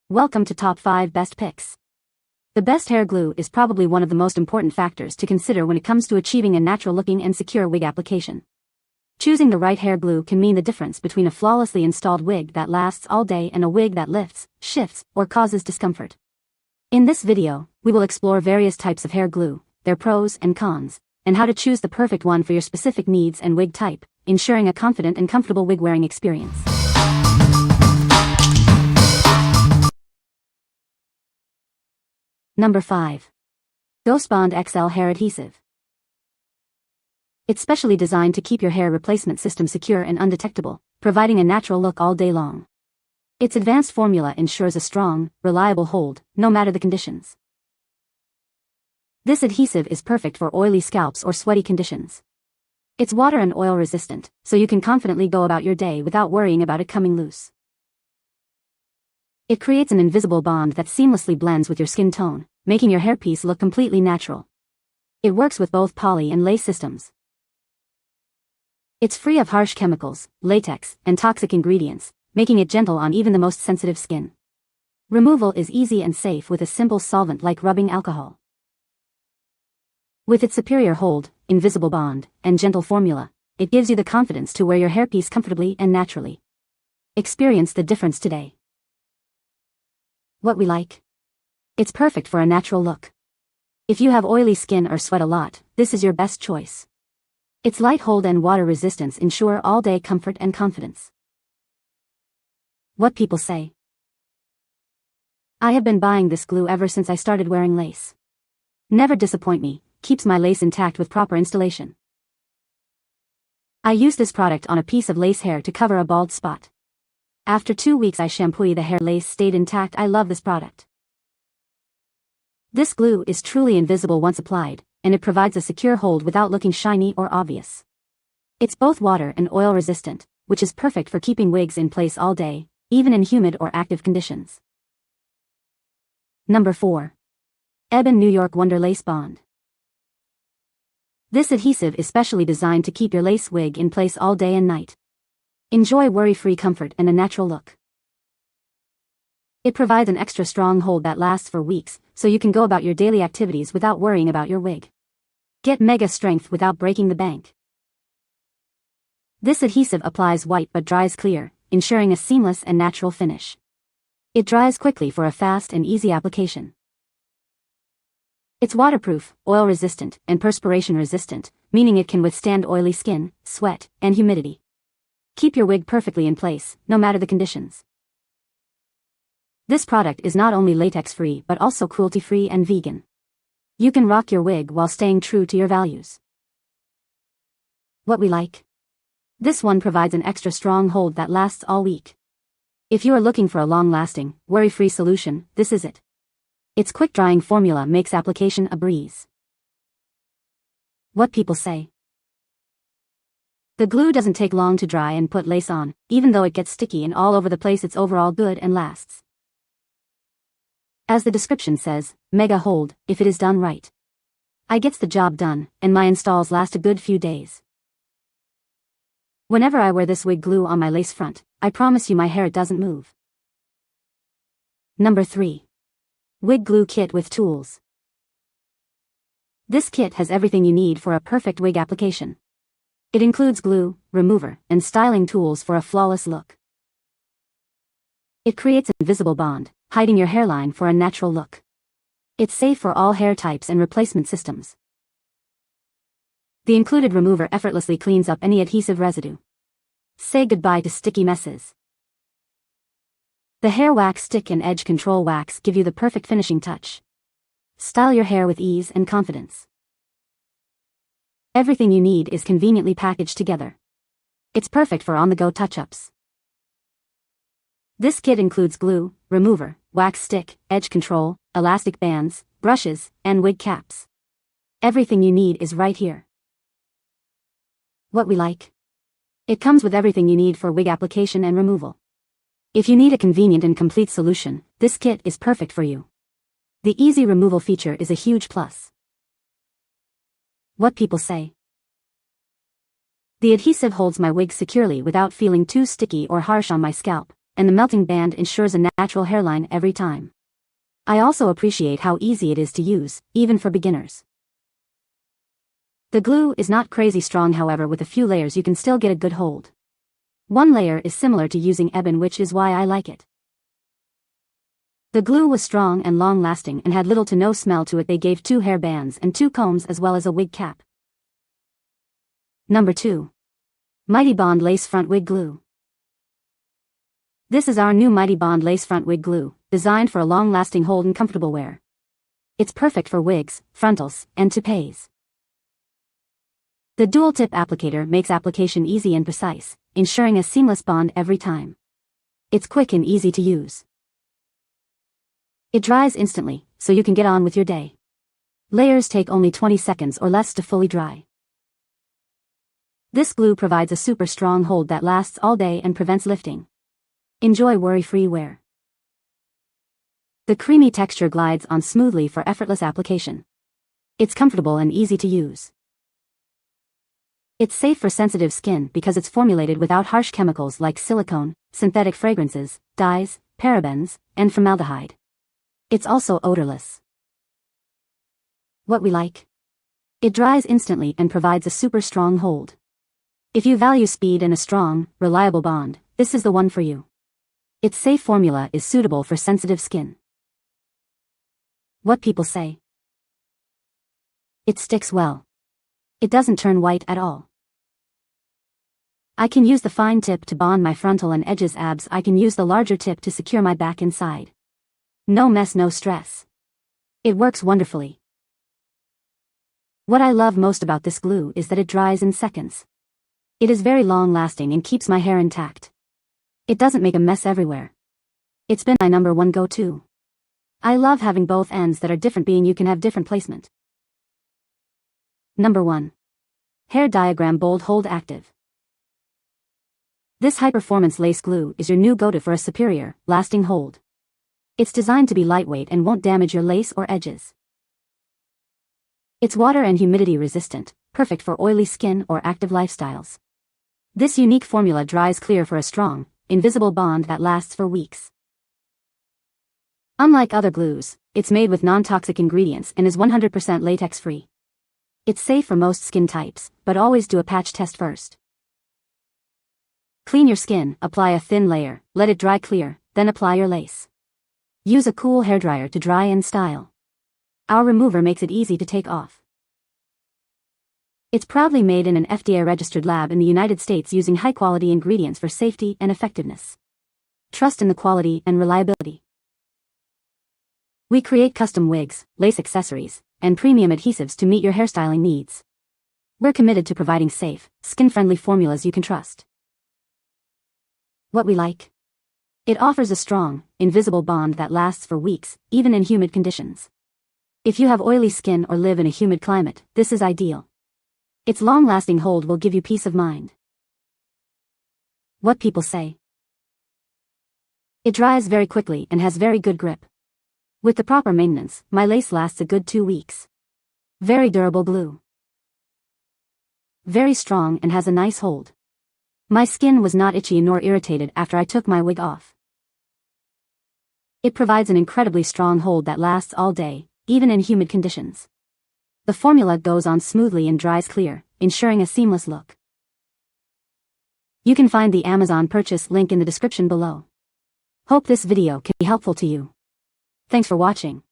Welcome to Top 5 Best Picks. The best hair glue is probably one of the most important factors to consider when it comes to achieving a natural-looking and secure wig application. Choosing the right hair glue can mean the difference between a flawlessly installed wig that lasts all day and a wig that lifts, shifts, or causes discomfort. In this video, we will explore various types of hair glue, their pros and cons, and how to choose the perfect one for your specific needs and wig type, ensuring a confident and comfortable wig-wearing experience. Number 5. GHOSTBOND XL Hair Adhesive. It's specially designed to keep your hair replacement system secure and undetectable, providing a natural look all day long. Its advanced formula ensures a strong, reliable hold, no matter the conditions. This adhesive is perfect for oily scalps or sweaty conditions. It's water and oil resistant, so you can confidently go about your day without worrying about it coming loose. It creates an invisible bond that seamlessly blends with your skin tone, making your hairpiece look completely natural. It works with both poly and lace systems. It's free of harsh chemicals, latex, and toxic ingredients, making it gentle on even the most sensitive skin. Removal is easy and safe with a simple solvent like rubbing alcohol. With its superior hold, invisible bond, and gentle formula, it gives you the confidence to wear your hairpiece comfortably and naturally. Experience the difference today. What we like? It's perfect for a natural look. If you have oily skin or sweat a lot, this is your best choice. Its light hold and water resistance ensure all-day comfort and confidence. What people say. I have been buying this glue ever since I started wearing lace. Never disappoint me, keeps my lace intact with proper installation. I use this product on a piece of lace hair to cover a bald spot. After 2 weeks I shampoo the hair, lace stayed intact. I love this product. This glue is truly invisible once applied, and it provides a secure hold without looking shiny or obvious. It's both water and oil resistant, which is perfect for keeping wigs in place all day, even in humid or active conditions. Number 4. EBIN New York Wonder Lace Bond. This adhesive is specially designed to keep your lace wig in place all day and night. Enjoy worry-free comfort and a natural look. It provides an extra strong hold that lasts for weeks, so you can go about your daily activities without worrying about your wig. Get mega strength without breaking the bank. This adhesive applies white but dries clear, ensuring a seamless and natural finish. It dries quickly for a fast and easy application. It's waterproof, oil-resistant, and perspiration-resistant, meaning it can withstand oily skin, sweat, and humidity. Keep your wig perfectly in place, no matter the conditions. This product is not only latex-free but also cruelty-free and vegan. You can rock your wig while staying true to your values. What we like? This one provides an extra strong hold that lasts all week. If you are looking for a long-lasting, worry-free solution, this is it. Its quick-drying formula makes application a breeze. What people say. The glue doesn't take long to dry and put lace on, even though it gets sticky and all over the place. It's overall good and lasts. As the description says, mega hold, if it is done right. I gets the job done, and my installs last a good few days. Whenever I wear this wig glue on my lace front, I promise you my hair doesn't move. Number 3. Wig Glue Kit with Tools. This kit has everything you need for a perfect wig application. It includes glue, remover, and styling tools for a flawless look. It creates an invisible bond, hiding your hairline for a natural look. It's safe for all hair types and replacement systems. The included remover effortlessly cleans up any adhesive residue. Say goodbye to sticky messes. The hair wax stick and edge control wax give you the perfect finishing touch. Style your hair with ease and confidence. Everything you need is conveniently packaged together. It's perfect for on-the-go touch-ups. This kit includes glue, remover, wax stick, edge control, elastic bands, brushes, and wig caps. Everything you need is right here. What we like? It comes with everything you need for wig application and removal. If you need a convenient and complete solution, this kit is perfect for you. The easy removal feature is a huge plus. What people say. The adhesive holds my wig securely without feeling too sticky or harsh on my scalp, and the melting band ensures a natural hairline every time. I also appreciate how easy it is to use, even for beginners. The glue is not crazy strong, however with a few layers you can still get a good hold. One layer is similar to using EBIN, which is why I like it. The glue was strong and long-lasting and had little to no smell to it. They gave 2 hair bands and 2 combs as well as a wig cap. Number 2. Mighty Bond Lace Front Wig Glue. This is our new Mighty Bond Lace Front Wig Glue, designed for a long-lasting hold and comfortable wear. It's perfect for wigs, frontals, and toupees. The dual-tip applicator makes application easy and precise, ensuring a seamless bond every time. It's quick and easy to use. It dries instantly, so you can get on with your day. Layers take only 20 seconds or less to fully dry. This glue provides a super strong hold that lasts all day and prevents lifting. Enjoy worry-free wear. The creamy texture glides on smoothly for effortless application. It's comfortable and easy to use. It's safe for sensitive skin because it's formulated without harsh chemicals like silicone, synthetic fragrances, dyes, parabens, and formaldehyde. It's also odorless. What we like? It dries instantly and provides a super strong hold. If you value speed and a strong, reliable bond, this is the one for you. Its safe formula is suitable for sensitive skin. What people say? It sticks well. It doesn't turn white at all. I can use the fine tip to bond my frontal and edges abs. I can use the larger tip to secure my back inside. No mess, no stress. It works wonderfully. What I love most about this glue is that it dries in seconds. It is very long-lasting and keeps my hair intact. It doesn't make a mess everywhere. It's been my number 1 go-to. I love having both ends that are different, being you can have different placement. Number 1. Hair Diagram Bold Hold Active. This high-performance lace glue is your new go-to for a superior, lasting hold. It's designed to be lightweight and won't damage your lace or edges. It's water and humidity resistant, perfect for oily skin or active lifestyles. This unique formula dries clear for a strong, invisible bond that lasts for weeks. Unlike other glues, it's made with non-toxic ingredients and is 100% latex-free. It's safe for most skin types, but always do a patch test first. Clean your skin, apply a thin layer, let it dry clear, then apply your lace. Use a cool hairdryer to dry and style. Our remover makes it easy to take off. It's proudly made in an FDA-registered lab in the United States using high-quality ingredients for safety and effectiveness. Trust in the quality and reliability. We create custom wigs, lace accessories, and premium adhesives to meet your hairstyling needs. We're committed to providing safe, skin-friendly formulas you can trust. What we like? It offers a strong, invisible bond that lasts for weeks, even in humid conditions. If you have oily skin or live in a humid climate, this is ideal. Its long-lasting hold will give you peace of mind. What people say? It dries very quickly and has very good grip. With the proper maintenance, my lace lasts a good 2 weeks. Very durable glue. Very strong and has a nice hold. My skin was not itchy nor irritated after I took my wig off. It provides an incredibly strong hold that lasts all day, even in humid conditions. The formula goes on smoothly and dries clear, ensuring a seamless look. You can find the Amazon purchase link in the description below. Hope this video can be helpful to you. Thanks for watching.